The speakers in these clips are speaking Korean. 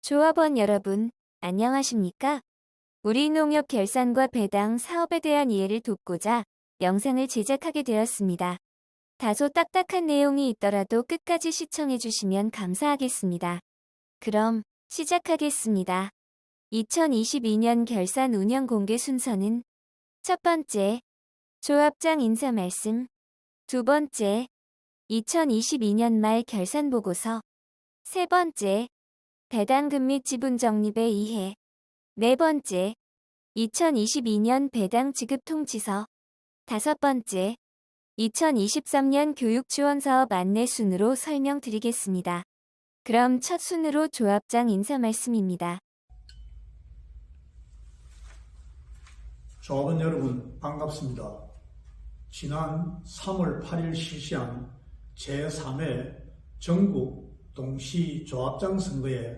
조합원 여러분, 안녕하십니까? 우리 농협 결산과 배당 사업에 대한 이해를 돕고자 영상을 제작하게 되었습니다. 다소 딱딱한 내용이 있더라도 끝까지 시청해 주시면 감사하겠습니다. 그럼 시작하겠습니다. 2022년 결산 운영 공개 순서는 첫 번째, 조합장 인사 말씀. 두 번째, 2022년 말 결산 보고서. 세 번째, 배당금 및 지분 적립에 의해. 네 번째, 2022년 배당 지급 통지서. 다섯 번째, 2023년 교육 지원 사업 안내 순으로 설명드리겠습니다. 그럼 첫 순으로 조합장 인사 말씀입니다. 조합원 여러분 반갑습니다. 지난 3월 8일 실시한 제3회 전국 동시조합장 선거에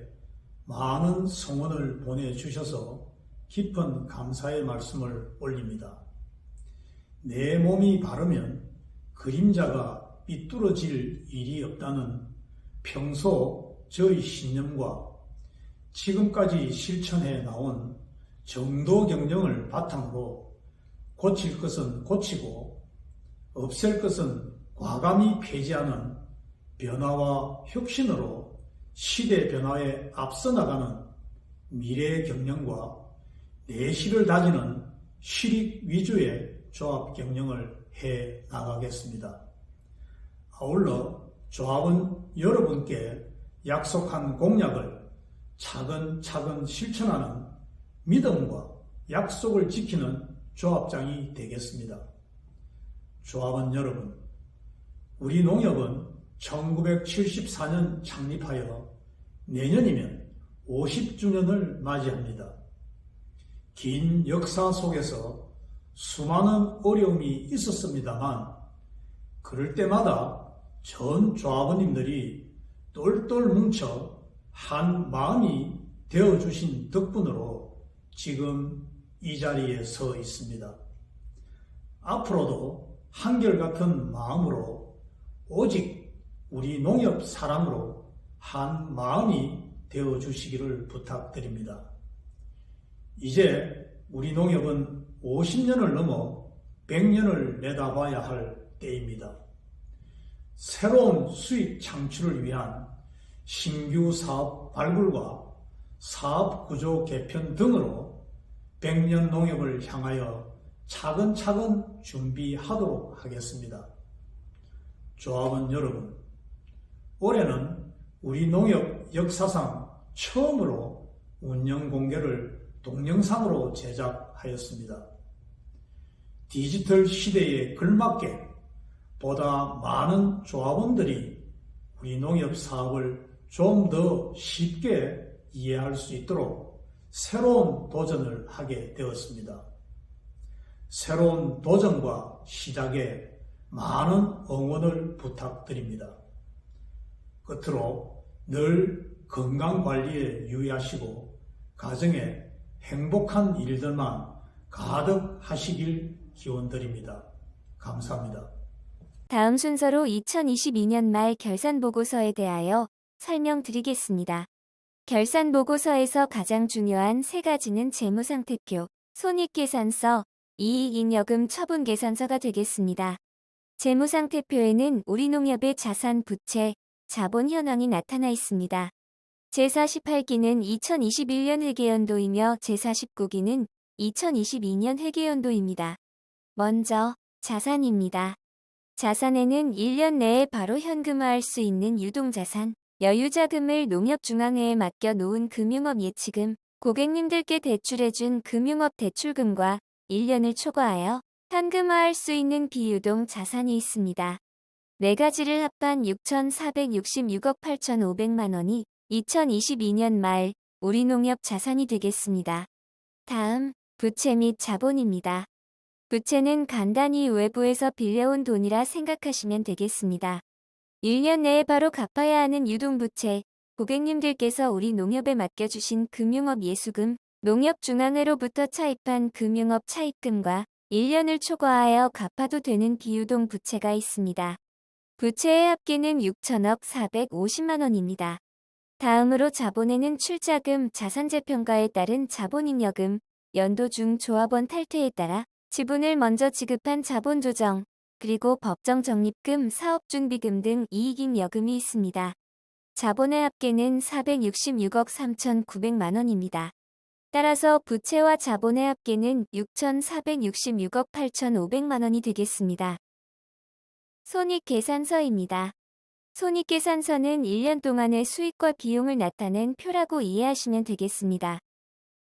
많은 성원을 보내주셔서 깊은 감사의 말씀을 올립니다. 내 몸이 바르면 그림자가 삐뚤어질 일이 없다는 평소 저의 신념과 지금까지 실천해 나온 정도 경영을 바탕으로 고칠 것은 고치고 없앨 것은 과감히 폐지하는 변화와 혁신으로 시대 변화에 앞서 나가는 미래 경영과 내실을 다지는 실익 위주의 조합 경영을 해 나가겠습니다. 아울러 조합원 여러분께 약속한 공약을 차근차근 실천하는 믿음과 약속을 지키는 조합장이 되겠습니다. 조합원 여러분, 우리 농협은 1974년 창립하여 내년이면 50주년을 맞이합니다. 긴 역사 속에서 수많은 어려움이 있었습니다만 그럴 때마다 전 조합원님들이 똘똘 뭉쳐 한 마음이 되어주신 덕분으로 지금 이 자리에 서 있습니다. 앞으로도 한결같은 마음으로 오직 우리 농협 사람으로 한 마음이 되어주시기를 부탁드립니다. 이제 우리 농협은 50년을 넘어 100년을 내다봐야 할 때입니다. 새로운 수익 창출을 위한 신규 사업 발굴과 사업 구조 개편 등으로 100년 농협을 향하여 차근차근 준비하도록 하겠습니다. 조합원 여러분, 올해는 우리 농협 역사상 처음으로 운영 공개를 동영상으로 제작하였습니다. 디지털 시대에 걸맞게 보다 많은 조합원들이 우리 농협 사업을 좀 더 쉽게 이해할 수 있도록 새로운 도전을 하게 되었습니다. 새로운 도전과 시작에 많은 응원을 부탁드립니다. 끝으로 늘 건강관리에 유의하시고 가정에 행복한 일들만 가득하시길 기원드립니다. 감사합니다. 다음 순서로 2022년 말 결산 보고서에 대하여 설명드리겠습니다. 결산 보고서에서 가장 중요한 세 가지는 재무상태표, 손익계산서, 이익잉여금 처분계산서가 되겠습니다. 재무상태표에는 우리 농협의 자산, 부채, 자본 현황이 나타나 있습니다. 제48기는 2021년 회계연도이며 제49기는 2022년 회계연도입니다. 먼저 자산입니다. 자산에는 1년 내에 바로 현금화할 수 있는 유동자산, 여유자금을 농협중앙회에 맡겨 놓은 금융업 예치금, 고객님들께 대출해준 금융업 대출금과 1년을 초과하여 현금화할 수 있는 비유동 자산이 있습니다. 네 가지를 합한 6,466억 8,500만 원이 2022년 말 우리 농협 자산이 되겠습니다. 다음, 부채 및 자본입니다. 부채는 간단히 외부에서 빌려온 돈이라 생각하시면 되겠습니다. 1년 내에 바로 갚아야 하는 유동부채, 고객님들께서 우리 농협에 맡겨주신 금융업 예수금, 농협중앙회로부터 차입한 금융업 차입금과 1년을 초과하여 갚아도 되는 비유동 부채가 있습니다. 부채의 합계는 6천억 450만 원입니다. 다음으로 자본에는 출자금, 자산재평가에 따른 자본잉여금, 연도 중 조합원 탈퇴에 따라 지분을 먼저 지급한 자본조정, 그리고 법정적립금, 사업준비금 등 이익잉여금이 있습니다. 자본의 합계는 466억 3,900만 원입니다. 따라서 부채와 자본의 합계는 6,466억 8,500만 원이 되겠습니다. 손익계산서입니다. 손익계산서는 1년 동안의 수익과 비용을 나타낸 표라고 이해하시면 되겠습니다.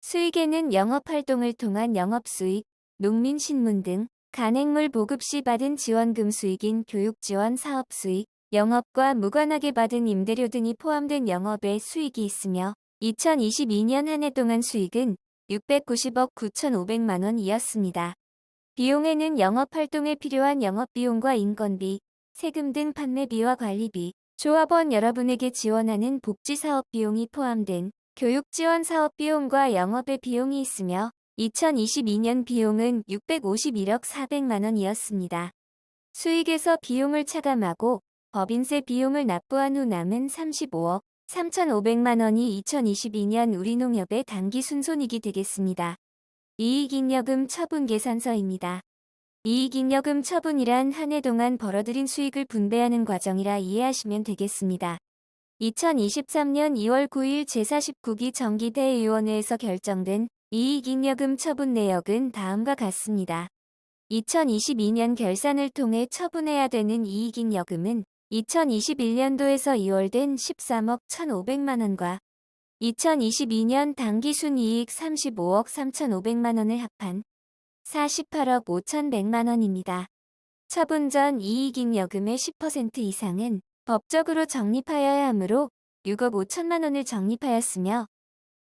수익에는 영업활동을 통한 영업수익, 농민신문 등 간행물 보급 시 받은 지원금 수익인 교육지원 사업수익, 영업과 무관하게 받은 임대료 등이 포함된 영업의 수익이 있으며 2022년 한 해 동안 수익은 690억 9,500만 원이었습니다. 비용에는 영업활동에 필요한 영업비용과 인건비, 세금 등 판매비와 관리비, 조합원 여러분에게 지원하는 복지사업 비용이 포함된 교육지원 사업 비용과 영업의 비용이 있으며 2022년 비용은 651억 400만 원이었습니다. 수익에서 비용을 차감하고 법인세 비용을 납부한 후 남은 35억 3,500만 원이 2022년 우리농협의 단기 순손익이 되겠습니다. 이익잉여금 처분계산서입니다. 이익잉여금 처분이란 한 해 동안 벌어들인 수익을 분배하는 과정이라 이해하시면 되겠습니다. 2023년 2월 9일 제49기 정기대의원회에서 결정된 이익잉여금 처분 내역은 다음과 같습니다. 2022년 결산을 통해 처분해야 되는 이익잉여금은 2021년도에서 2월된 13억 1,500만 원과 2022년 당기순이익 35억 3,500만 원을 합한 48억 5,100만 원입니다. 처분 전 이익잉여금의 10% 이상은 법적으로 적립하여야 하므로 6억 5천만 원을 적립하였으며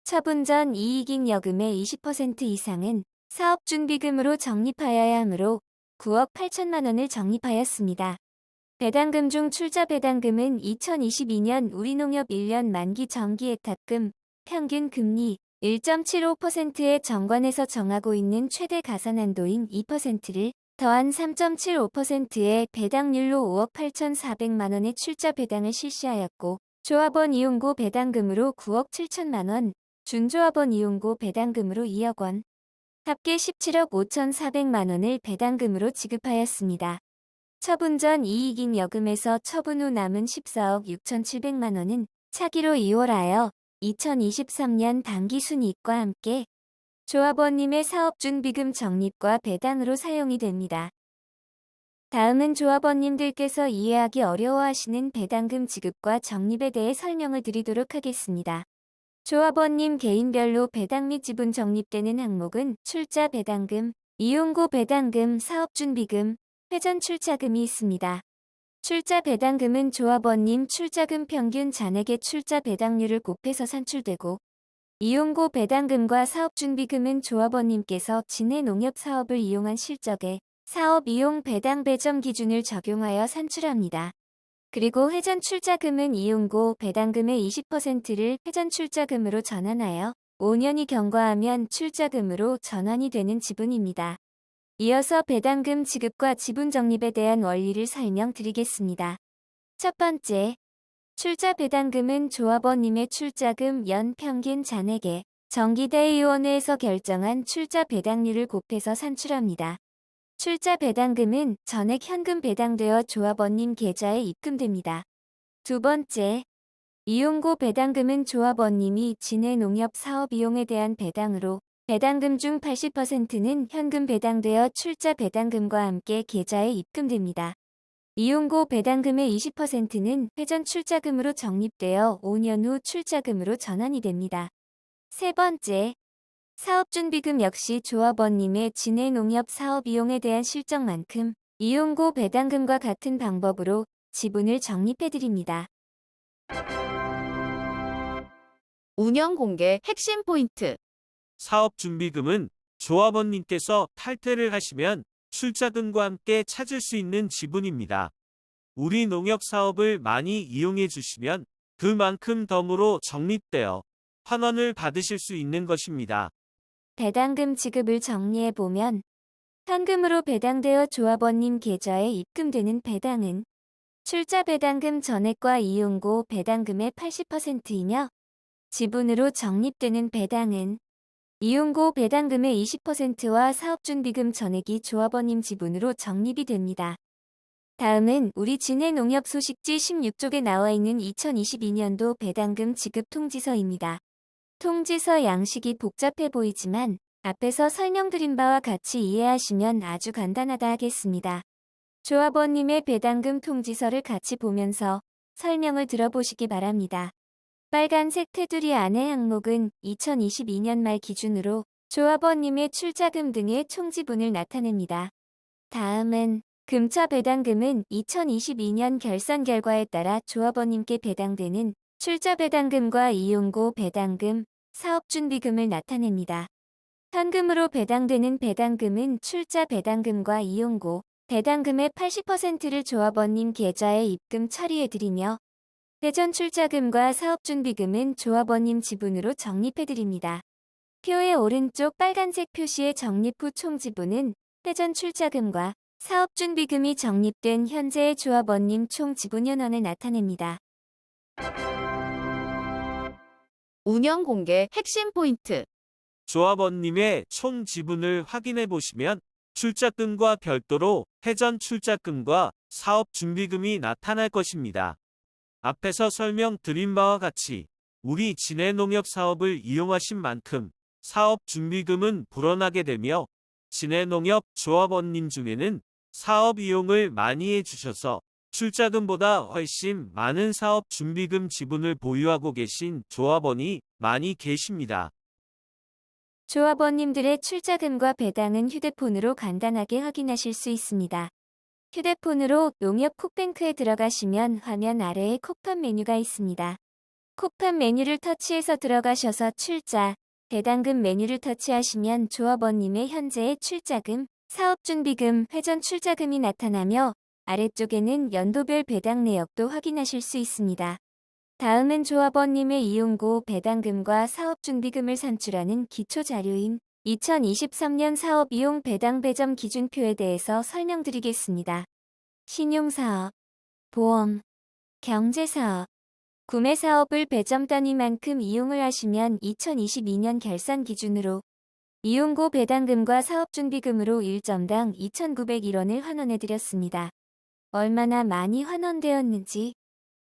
처분 전 이익잉여금의 20% 이상은 사업준비금으로 적립하여야 하므로 9억 8천만 원을 적립하였습니다. 배당금 중 출자 배당금은 2022년 우리농협 1년 만기 정기예탁금 평균 금리 1.75%의 정관에서 정하고 있는 최대 가산한도인 2%를 더한 3.75%의 배당률로 5억 8,400만 원의 출자 배당을 실시하였고 조합원 이용고 배당금으로 9억 7천만 원, 준조합원 이용고 배당금으로 2억 원, 합계 17억 5,400만 원을 배당금으로 지급하였습니다. 처분 전 이익잉여금에서 처분 후 남은 14억 6,700만 원은 차기로 이월하여 2023년 당기순이익과 함께 조합원님의 사업준비금 적립과 배당으로 사용이 됩니다. 다음은 조합원님들께서 이해하기 어려워하시는 배당금 지급과 적립에 대해 설명을 드리도록 하겠습니다. 조합원님 개인별로 배당 및 지분 적립되는 항목은 출자 배당금, 이용고 배당금, 사업준비금, 회전 출자금이 있습니다. 출자 배당금은 조합원님 출자금 평균 잔액의 출자 배당률을 곱해서 산출되고 이용고 배당금과 사업준비금은 조합원님께서 진해 농협 사업을 이용한 실적에 사업 이용 배당 배점 기준을 적용하여 산출합니다. 그리고 회전 출자금은 이용고 배당금의 20%를 회전 출자금으로 전환하여 5년이 경과하면 출자금으로 전환이 되는 지분입니다. 이어서 배당금 지급과 지분 적립에 대한 원리를 설명드리겠습니다. 첫 번째, 출자 배당금은 조합원님의 출자금 연 평균 잔액에 정기대의원회에서 결정한 출자 배당률을 곱해서 산출합니다. 출자 배당금은 전액 현금 배당되어 조합원님 계좌에 입금됩니다. 두 번째, 이용고 배당금은 조합원님이 진해 농협 사업 이용에 대한 배당으로 배당금 중 80%는 현금 배당되어 출자 배당금과 함께 계좌에 입금됩니다. 이용고 배당금의 20%는 회전 출자금으로 적립되어 5년 후 출자금으로 전환이 됩니다. 세 번째, 사업준비금 역시 조합원님의 진해 농협 사업 이용에 대한 실적만큼 이용고 배당금과 같은 방법으로 지분을 적립해드립니다. 운영 공개 핵심 포인트. 사업준비금은 조합원님께서 탈퇴를 하시면 출자금과 함께 찾을 수 있는 지분입니다. 우리 농협 사업을 많이 이용해 주시면 그만큼 덤으로 적립되어 환원을 받으실 수 있는 것입니다. 배당금 지급을 정리해보면 현금으로 배당되어 조합원님 계좌에 입금되는 배당은 출자 배당금 전액과 이용고 배당금의 80%이며 지분으로 적립되는 배당은 이용고 배당금의 20%와 사업준비금 전액이 조합원님 지분으로 적립이 됩니다. 다음은 우리 진해농협 소식지 16쪽에 나와 있는 2022년도 배당금 지급 통지서입니다. 통지서 양식이 복잡해 보이지만 앞에서 설명드린 바와 같이 이해하시면 아주 간단하다 하겠습니다. 조합원님의 배당금 통지서를 같이 보면서 설명을 들어보시기 바랍니다. 빨간색 테두리 안의 항목은 2022년 말 기준으로 조합원님의 출자금 등의 총지분을 나타냅니다. 다음은 금차 배당금은 2022년 결산 결과에 따라 조합원님께 배당되는 출자 배당금과 이용고 배당금, 사업준비금을 나타냅니다. 현금으로 배당되는 배당금은 출자 배당금과 이용고 배당금의 80%를 조합원님 계좌에 입금 처리해드리며 회전 출자금과 사업준비금은 조합원님 지분으로 적립해드립니다. 표의 오른쪽 빨간색 표시의 적립 후 총지분은 회전 출자금과 사업준비금이 적립된 현재의 조합원님 총 지분연원을 나타냅니다. 운영 공개 핵심 포인트. 조합원님의 총 지분을 확인해 보시면 출자금과 별도로 회전 출자금과 사업 준비금이 나타날 것입니다. 앞에서 설명드린 바와 같이 우리 진해농협 사업을 이용하신 만큼 사업 준비금은 불어나게 되며 진해농협 조합원님 중에는 사업 이용을 많이 해주셔서 출자금보다 훨씬 많은 사업 준비금 지분을 보유하고 계신 조합원이 많이 계십니다. 조합원님들의 출자금과 배당은 휴대폰으로 간단하게 확인하실 수 있습니다. 휴대폰으로 농협 콕뱅크에 들어가시면 화면 아래에 콕판 메뉴가 있습니다. 콕판 메뉴를 터치해서 들어가셔서 출자, 배당금 메뉴를 터치하시면 조합원님의 현재의 출자금, 사업준비금, 회전 출자금이 나타나며 아래쪽에는 연도별 배당 내역도 확인하실 수 있습니다. 다음은 조합원님의 이용고 배당금과 사업준비금을 산출하는 기초자료인 2023년 사업이용 배당 배점 기준표에 대해서 설명드리겠습니다. 신용사업, 보험, 경제사업, 구매사업을 배점 단위만큼 이용을 하시면 2022년 결산 기준으로 이용고 배당금과 사업준비금으로 1점당 2,901원을 환원해드렸습니다. 얼마나 많이 환원되었는지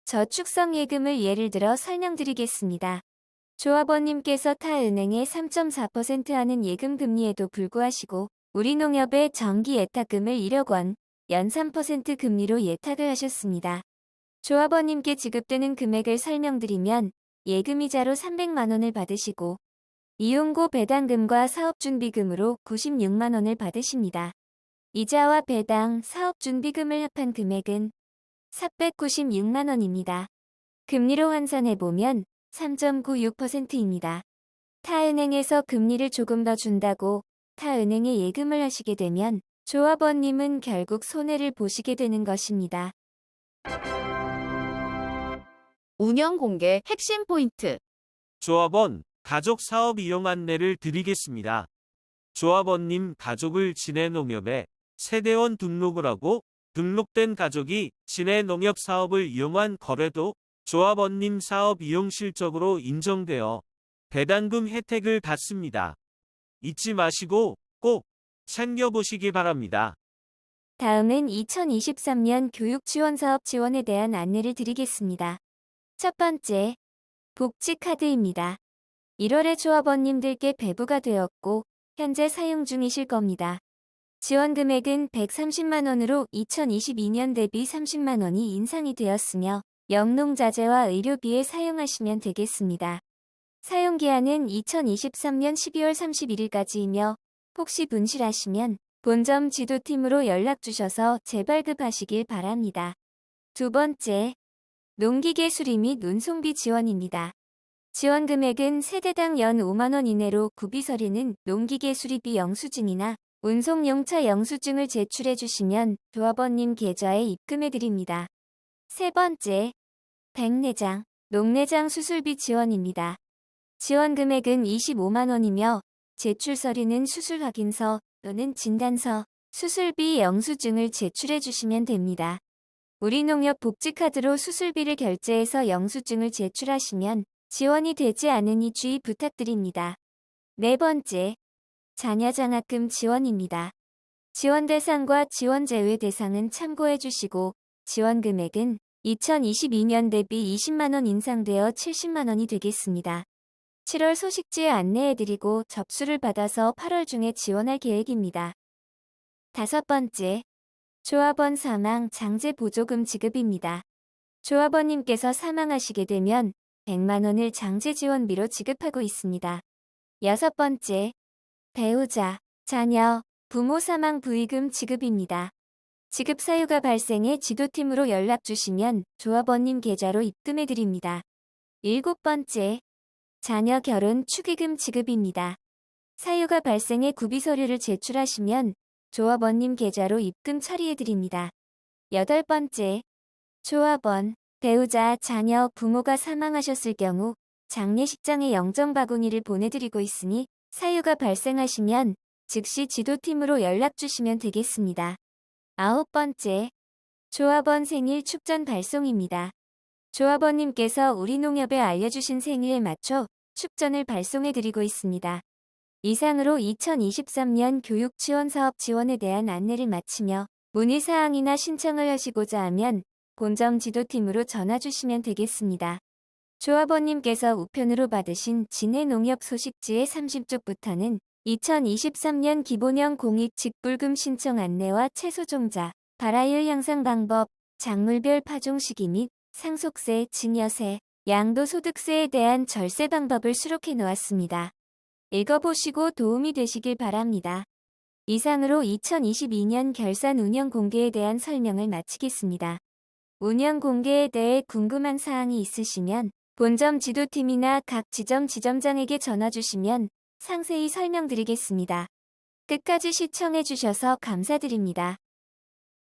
저축성 예금을 예를 들어 설명드리겠습니다. 조합원님께서 타 은행의 3.4% 하는 예금 금리에도 불구하시고 우리농협의 정기 예탁금을 1억 원, 연 3% 금리로 예탁을 하셨습니다. 조합원님께 지급되는 금액을 설명드리면 예금이자로 300만 원을 받으시고 이용고 배당금과 사업준비금으로 96만 원을 받으십니다. 이자와 배당, 사업준비금을 합한 금액은 496만 원입니다. 금리로 환산해보면 3.96%입니다. 타은행에서 금리를 조금 더 준다고 타은행에 예금을 하시게 되면 조합원님은 결국 손해를 보시게 되는 것입니다. 운영 공개 핵심 포인트. 조합원 가족 사업 이용 안내를 드리겠습니다. 조합원님 가족을 진해농협에 세대원 등록을 하고 등록된 가족이 진해농협 사업을 이용한 거래도 조합원님 사업 이용 실적으로 인정되어 배당금 혜택을 받습니다. 잊지 마시고 꼭 챙겨보시기 바랍니다. 다음은 2023년 교육지원사업 지원에 대한 안내를 드리겠습니다. 첫 번째, 복지카드입니다. 1월에 조합원님들께 배부가 되었고 현재 사용 중이실 겁니다. 지원 금액은 130만 원으로 2022년 대비 30만 원이 인상이 되었으며 영농자재와 의료비에 사용하시면 되겠습니다. 사용기한은 2023년 12월 31일까지이며 혹시 분실하시면 본점 지도팀으로 연락주셔서 재발급하시길 바랍니다. 두 번째, 농기계 수리 및 운송비 지원입니다. 지원 금액은 세대당 연 5만 원 이내로 구비 서류는 농기계 수리비 영수증이나 운송용차 영수증을 제출해 주시면 조합원님 계좌에 입금해 드립니다. 세 번째, 백내장, 녹내장 수술비 지원입니다. 지원 금액은 25만 원이며 제출 서류는 수술 확인서 또는 진단서, 수술비 영수증을 제출해 주시면 됩니다. 우리농협 복지카드로 수술비를 결제해서 영수증을 제출하시면 지원이 되지 않으니 주의 부탁드립니다. 네 번째, 자녀장학금 지원입니다. 지원 대상과 지원 제외 대상은 참고해 주시고 지원 금액은 2022년 대비 20만원 인상되어 70만원이 되겠습니다. 7월 소식지에 안내해드리고 접수를 받아서 8월 중에 지원할 계획입니다. 다섯 번째, 조합원 사망 장제 보조금 지급입니다. 조합원님께서 사망하시게 되면 100만원을 장제 지원비로 지급하고 있습니다. 여섯 번째, 배우자, 자녀, 부모 사망 부의금 지급입니다. 지급 사유가 발생해 지도팀으로 연락 주시면 조합원님 계좌로 입금해 드립니다. 일곱 번째, 자녀 결혼 축의금 지급입니다. 사유가 발생해 구비 서류를 제출하시면 조합원님 계좌로 입금 처리해 드립니다. 여덟 번째, 조합원, 배우자, 자녀, 부모가 사망하셨을 경우 장례식장에 영정바구니를 보내드리고 있으니 사유가 발생하시면 즉시 지도팀으로 연락 주시면 되겠습니다. 아홉 번째, 조합원 생일 축전 발송입니다. 조합원님께서 우리농협에 알려주신 생일에 맞춰 축전을 발송해드리고 있습니다. 이상으로 2023년 교육지원사업 지원에 대한 안내를 마치며 문의사항이나 신청을 하시고자 하면 본점 지도팀으로 전화 주시면 되겠습니다. 조합원님께서 우편으로 받으신 진해농협 소식지의 30쪽부터는 2023년 기본형 공익 직불금 신청 안내와 채소종자, 발화율 향상 방법, 작물별 파종 시기 및 상속세, 증여세, 양도소득세에 대한 절세 방법을 수록해 놓았습니다. 읽어보시고 도움이 되시길 바랍니다. 이상으로 2022년 결산 운영 공개에 대한 설명을 마치겠습니다. 운영 공개에 대해 궁금한 사항이 있으시면 본점 지도팀이나 각 지점장에게 전화 주시면 상세히 설명드리겠습니다. 끝까지 시청해 주셔서 감사드립니다.